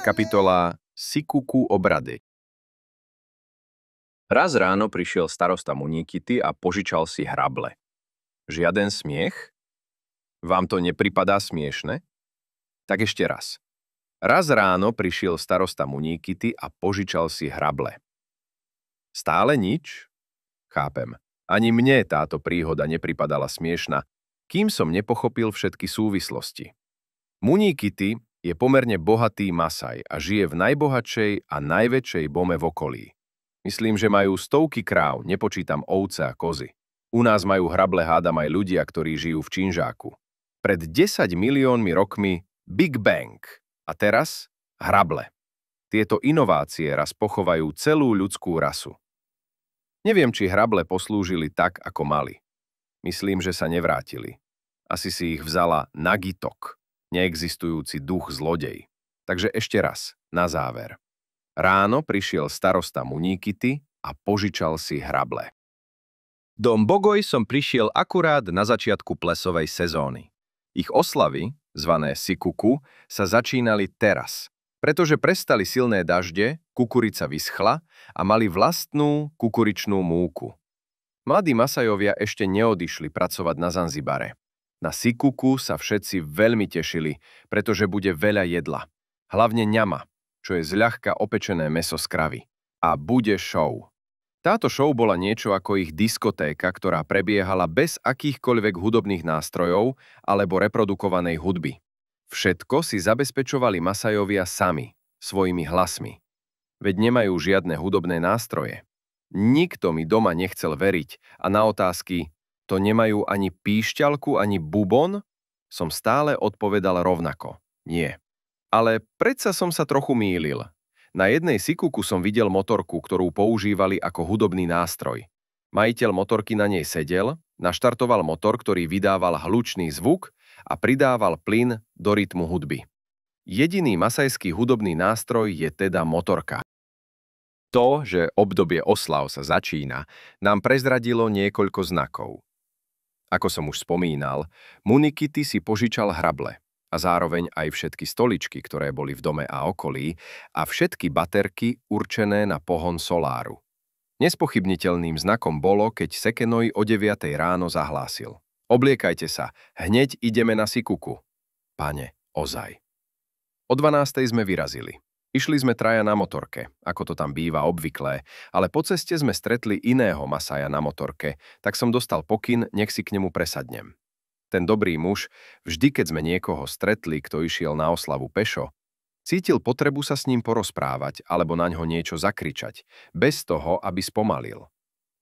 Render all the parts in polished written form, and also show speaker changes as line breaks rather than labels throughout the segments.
Kapitola Sikuku obrady. Raz ráno prišiel starosta Muníkity a požičal si hrable. Žiaden smiech? Vám to nepripadá smiešne? Tak ešte raz. Raz ráno prišiel starosta Muníkity a požičal si hrable. Stále nič? Chápem. Ani mne táto príhoda nepripadala smiešna, kým som nepochopil všetky súvislosti. Muníkity je pomerne bohatý Masaj a žije v najbohatšej a najväčšej bome v okolí. Myslím, že majú stovky kráv, nepočítam ovce a kozy. U nás majú hrable hádam aj ľudia, ktorí žijú v Činžáku. Pred 10 miliónmi rokmi Big Bang a teraz hrable. Tieto inovácie raz pochovajú celú ľudskú rasu. Neviem, či hrable poslúžili tak, ako mali. Myslím, že sa nevrátili. Asi si ich vzala Nagitok, neexistujúci duch zlodej. Takže ešte raz, na záver. Ráno prišiel starosta Muníkity a požičal si hrable.
Do Mbogoj som prišiel akurát na začiatku plesovej sezóny. Ich oslavy, zvané Sikuku, sa začínali teraz, pretože prestali silné dažde, kukurica vyschla a mali vlastnú kukuričnú múku. Mladí Masajovia ešte neodišli pracovať na Zanzibare. Na Sikuku sa všetci veľmi tešili, pretože bude veľa jedla. Hlavne ňama, čo je zľahka opečené mäso z kravy. A bude show. Táto show bola niečo ako ich diskotéka, ktorá prebiehala bez akýchkoľvek hudobných nástrojov alebo reprodukovanej hudby. Všetko si zabezpečovali Masajovia sami, svojimi hlasmi. Veď nemajú žiadne hudobné nástroje. Nikto mi doma nechcel veriť a na otázky to nemajú ani píšťalku, ani bubon, som stále odpovedal rovnako. Nie. Ale predsa som sa trochu mýlil. Na jednej Sikuku som videl motorku, ktorú používali ako hudobný nástroj. Majiteľ motorky na nej sedel, naštartoval motor, ktorý vydával hlučný zvuk a pridával plyn do rytmu hudby. Jediný masajský hudobný nástroj je teda motorka. To, že obdobie oslav sa začína, nám prezradilo niekoľko znakov. Ako som už spomínal, Muníkity si požičal hrable a zároveň aj všetky stoličky, ktoré boli v dome a okolí, a všetky baterky určené na pohon soláru. Nespochybniteľným znakom bolo, keď Sekenoj o 9 ráno zahlásil. Obliekajte sa, hneď ideme na Sikuku. Pane, ozaj. O 12 sme vyrazili. Išli sme traja na motorke, ako to tam býva obvyklé, ale po ceste sme stretli iného Masaja na motorke, tak som dostal pokyn, nech si k nemu presadnem. Ten dobrý muž, vždy keď sme niekoho stretli, kto išiel na oslavu pešo, cítil potrebu sa s ním porozprávať alebo naňho niečo zakričať, bez toho, aby spomalil.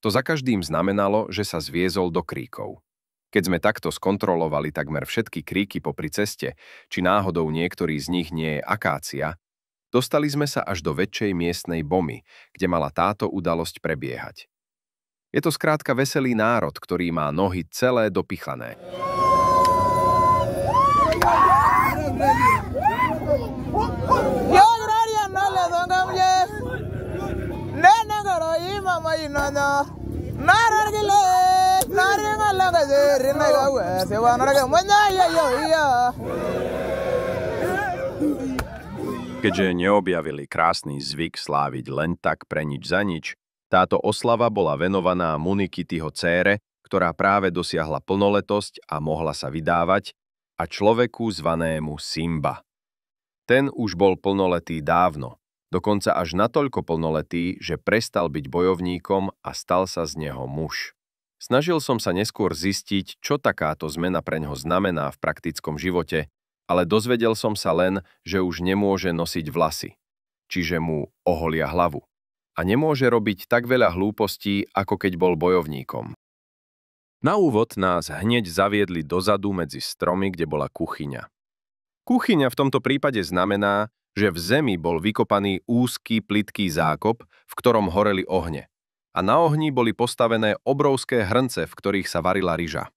To za každým znamenalo, že sa zviezol do kríkov. Keď sme takto skontrolovali takmer všetky kríky popri ceste, či náhodou niektorý z nich nie je akácia, dostali sme sa až do väčšej miestnej bomy, kde mala táto udalosť prebiehať. Je to skrátka veselý národ, ktorý má nohy celé dopichané.
Keďže neobjavili krásny zvyk sláviť len tak pre nič za nič, táto oslava bola venovaná Muníkityho dcére, ktorá práve dosiahla plnoletosť a mohla sa vydávať, a človeku zvanému Simba. Ten už bol plnoletý dávno, dokonca až natoľko plnoletý, že prestal byť bojovníkom a stal sa z neho muž. Snažil som sa neskôr zistiť, čo takáto zmena preňho znamená v praktickom živote, ale dozvedel som sa len, že už nemôže nosiť vlasy, čiže mu oholia hlavu. A nemôže robiť tak veľa hlúpostí, ako keď bol bojovníkom. Na úvod nás hneď zaviedli dozadu medzi stromy, kde bola kuchyňa. Kuchyňa v tomto prípade znamená, že v zemi bol vykopaný úzky, plytký zákop, v ktorom horeli ohne. A na ohni boli postavené obrovské hrnce, v ktorých sa varila ryža.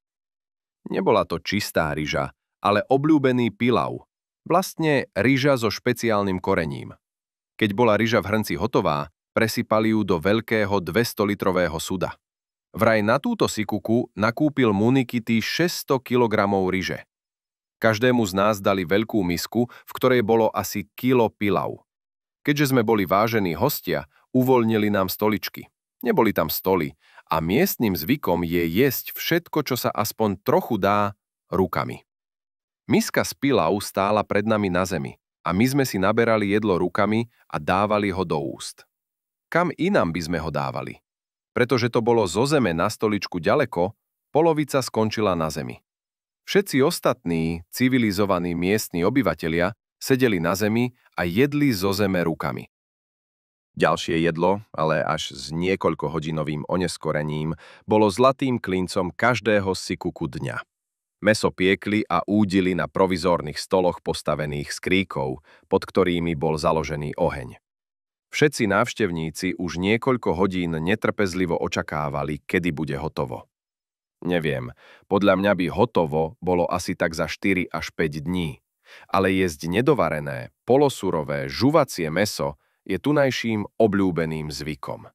Nebola to čistá ryža,
ale obľúbený pilav, vlastne ryža so špeciálnym korením. Keď bola ryža v hrnci hotová, presypali ju do veľkého 200-litrového suda. Vraj na túto sikuku nakúpil Munikity 600 kg ryže. Každému z nás dali veľkú misku, v ktorej bolo asi kilo pilav. Keďže sme boli vážení hostia, uvoľnili nám stoličky. Neboli tam stoly a miestnym zvykom je jesť všetko, čo sa aspoň trochu dá, rukami. Miska z pilav stála pred nami na zemi a my sme si naberali jedlo rukami a dávali ho do úst. Kam inám by sme ho dávali? Pretože to bolo zo zeme na stoličku ďaleko, polovica skončila na zemi. Všetci ostatní, civilizovaní miestni obyvatelia sedeli na zemi a jedli zo zeme rukami. Ďalšie jedlo, ale až s niekoľkohodinovým oneskorením, bolo zlatým klincom každého sikuku dňa. Mäso piekli a údili na provizórnych stoloch postavených z kríkov, pod ktorými bol založený oheň. Všetci návštevníci už niekoľko hodín netrpezlivo očakávali, kedy bude hotovo. Neviem, podľa mňa by hotovo bolo asi tak za 4 až 5 dní, ale jesť nedovarené, polosurové, žuvacie mäso je tunajším obľúbeným zvykom.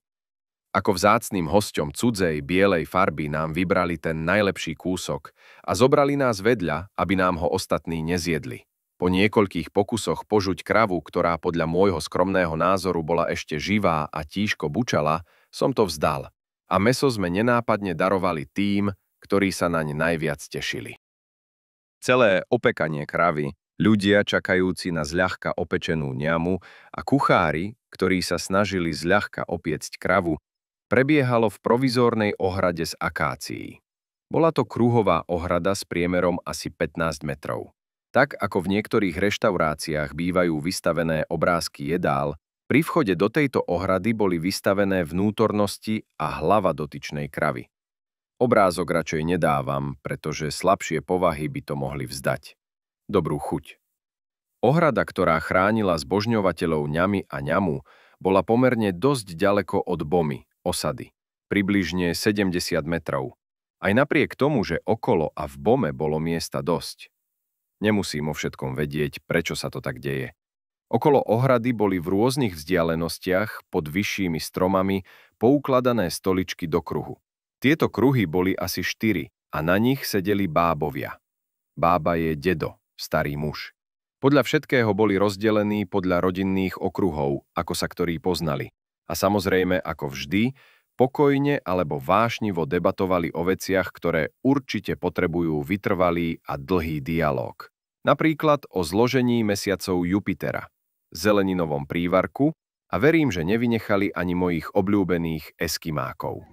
Ako vzácnym hosťom cudzej bielej farby nám vybrali ten najlepší kúsok a zobrali nás vedľa, aby nám ho ostatní nezjedli. Po niekoľkých pokusoch požuť kravu, ktorá podľa môjho skromného názoru bola ešte živá a tížko bučala, som to vzdal. A mäso sme nenápadne darovali tým, ktorí sa naň najviac tešili. Celé opekanie kravy, ľudia čakajúci na zľahka opečenú ňamu a kuchári, ktorí sa snažili zľahka opiecť kravu, prebiehalo v provizórnej ohrade z akácií. Bola to kruhová ohrada s priemerom asi 15 metrov. Tak ako v niektorých reštauráciách bývajú vystavené obrázky jedál, pri vchode do tejto ohrady boli vystavené vnútornosti a hlava dotyčnej kravy. Obrázok radšej nedávam, pretože slabšie povahy by to mohli vzdať. Dobrú chuť. Ohrada, ktorá chránila zbožňovateľov ňamy a ňamu, bola pomerne dosť ďaleko od Bomy, osady, približne 70 metrov. Aj napriek tomu, že okolo a v Bome bolo miesta dosť. Nemusím o všetkom vedieť, prečo sa to tak deje. Okolo ohrady boli v rôznych vzdialenostiach pod vyššími stromami poukladané stoličky do kruhu. Tieto kruhy boli asi 4 a na nich sedeli bábovia. Bába je dedo, starý muž. Podľa všetkého boli rozdelení podľa rodinných okruhov, ako sa ktorí poznali. A samozrejme, ako vždy, pokojne alebo vášnivo debatovali o veciach, ktoré určite potrebujú vytrvalý a dlhý dialóg. Napríklad o zložení mesiacov Jupitera, zeleninovom prívarku a verím, že nevynechali ani mojich obľúbených eskimákov.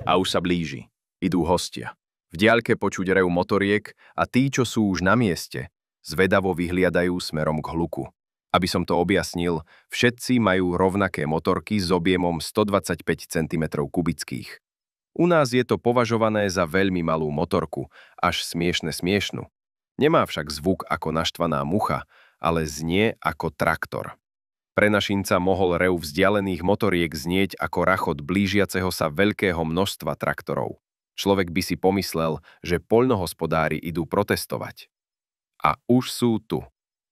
A už sa blíži. Idú hostia. V diaľke počuť rev motoriek a tí, čo sú už na mieste, zvedavo vyhliadajú smerom k hluku. Aby som to objasnil, všetci majú rovnaké motorky s objemom 125 cm kubických. U nás je to považované za veľmi malú motorku, až smiešnú. Nemá však zvuk ako naštvaná mucha, ale znie ako traktor. Pre našinca mohol rev vzdialených motoriek znieť ako rachot blížiaceho sa veľkého množstva traktorov. Človek by si pomyslel, že poľnohospodári idú protestovať. A už sú tu.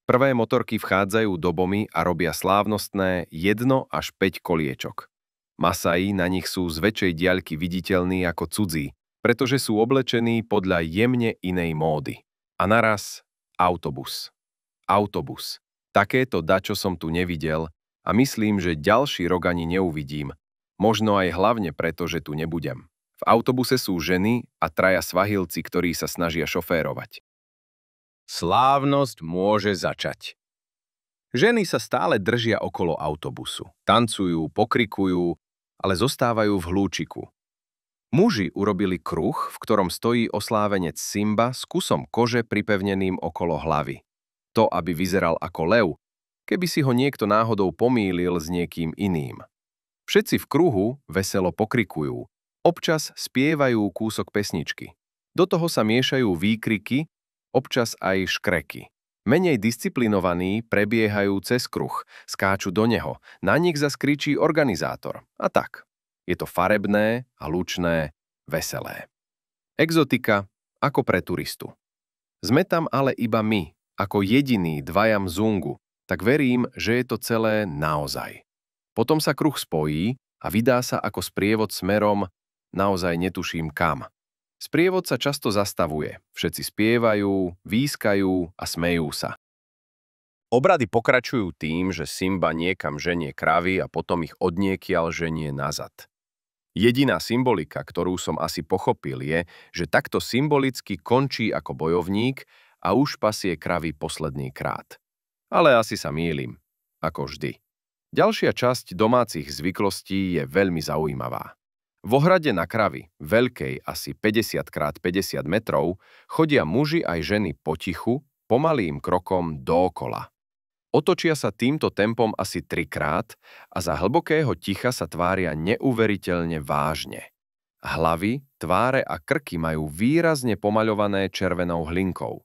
Prvé motorky vchádzajú do Bomy a robia slávnostné 1 až 5 koliečok. Masaji na nich sú z väčšej diaľky viditeľní ako cudzí, pretože sú oblečení podľa jemne inej módy. A naraz autobus. Autobus. Takéto dačo som tu nevidel a myslím, že ďalší rok ani neuvidím. Možno aj hlavne preto, že tu nebudem. V autobuse sú ženy a 3 svahilci, ktorí sa snažia šoférovať. Slávnosť môže začať. Ženy sa stále držia okolo autobusu. Tancujú, pokrikujú, ale zostávajú v hlúčiku. Muži urobili kruh, v ktorom stojí oslávenec Simba s kusom kože pripevneným okolo hlavy. To, aby vyzeral ako lev, keby si ho niekto náhodou pomýlil s niekým iným. Všetci v kruhu veselo pokrikujú. Občas spievajú kúsok pesničky. Do toho sa miešajú výkriky Občas aj škreky. Menej disciplinovaní prebiehajú cez kruh, skáču do neho, na nich zaskričí organizátor. A tak. Je to farebné, hlučné, veselé. Exotika ako pre turistu. Sme tam ale iba my, ako jediní dvaja Mzungu, tak verím, že je to celé naozaj. Potom sa kruh spojí a vydá sa ako sprievod smerom, naozaj netuším kam. Sprievod sa často zastavuje, všetci spievajú, výskajú a smejú sa. Obrady pokračujú tým, že Simba niekam ženie kravy a potom ich odniekiaľ ženie nazad. Jediná symbolika, ktorú som asi pochopil, je, že takto symbolicky končí ako bojovník a už pasie kravy posledný krát. Ale asi sa mýlim, ako vždy. Ďalšia časť domácich zvyklostí je veľmi zaujímavá. V ohrade na kravy, veľkej asi 50x50 metrov, chodia muži aj ženy potichu, pomalým krokom dookola. Otočia sa týmto tempom asi 3-krát a za hlbokého ticha sa tvária neuveriteľne vážne. Hlavy, tváre a krky majú výrazne pomaľované červenou hlinkou.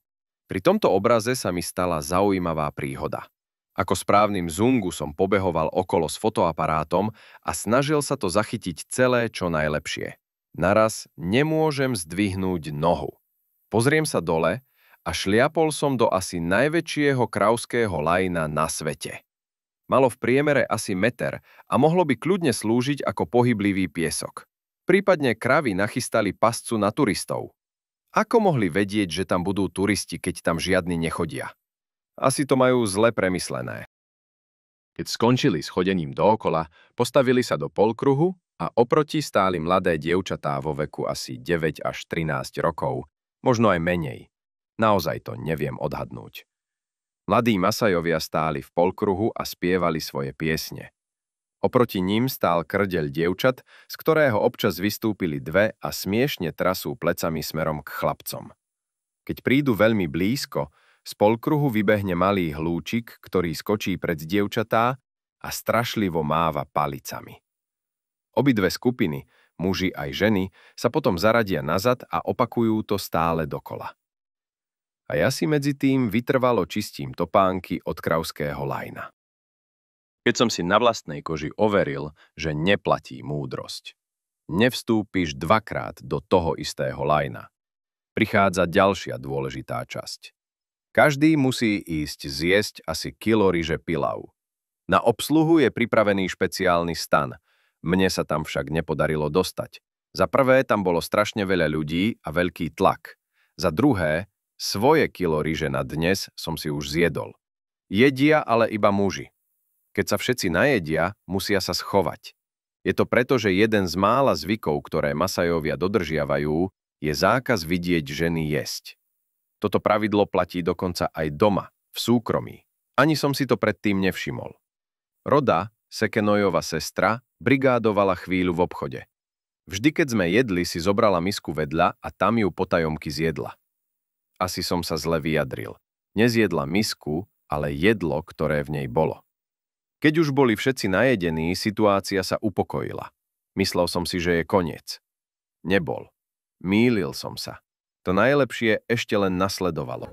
Pri tomto obraze sa mi stala zaujímavá príhoda. Ako správny Mzungu som pobehoval okolo s fotoaparátom a snažil sa to zachytiť celé čo najlepšie. Naraz nemôžem zdvihnúť nohu. Pozriem sa dole a šliapol som do asi najväčšieho kravského lajna na svete. Malo v priemere asi meter a mohlo by kľudne slúžiť ako pohyblivý piesok. Prípadne kravy nachystali pascu na turistov. Ako mohli vedieť, že tam budú turisti, keď tam žiadni nechodia? Asi to majú zle premyslené. Keď skončili s chodením dookola, postavili sa do polkruhu a oproti stáli mladé dievčatá vo veku asi 9 až 13 rokov, možno aj menej. Naozaj to neviem odhadnúť. Mladí Masajovia stáli v polkruhu a spievali svoje piesne. Oproti ním stál krdeľ dievčat, z ktorého občas vystúpili dve a smiešne trasú plecami smerom k chlapcom. Keď prídu veľmi blízko, z polkruhu vybehne malý hlúčik, ktorý skočí pred dievčatá a strašlivo máva palicami. Obidve skupiny, muži aj ženy, sa potom zaradia nazad a opakujú to stále dokola. A ja si medzi tým vytrvalo čistím topánky od kravského lajna. Keď som si na vlastnej koži overil, že neplatí múdrosť. Nevstúpiš 2-krát do toho istého lajna. Prichádza ďalšia dôležitá časť. Každý musí ísť zjesť asi kilo ryže pilau. Na obsluhu je pripravený špeciálny stan. Mne sa tam však nepodarilo dostať. Za prvé tam bolo strašne veľa ľudí a veľký tlak. Za druhé, svoje kilo ryže na dnes som si už zjedol. Jedia ale iba muži. Keď sa všetci najedia, musia sa schovať. Je to preto, že jeden z mála zvykov, ktoré Masajovia dodržiavajú, je zákaz vidieť ženy jesť. Toto pravidlo platí dokonca aj doma, v súkromí. Ani som si to predtým nevšimol. Roda, Sekenojova sestra, brigádovala chvíľu v obchode. Vždy, keď sme jedli, si zobrala misku vedľa a tam ju potajomky zjedla. Asi som sa zle vyjadril. Nezjedla misku, ale jedlo, ktoré v nej bolo. Keď už boli všetci najedení, situácia sa upokojila. Myslel som si, že je koniec. Nebol. Mýlil som sa. To najlepšie ešte len nasledovalo.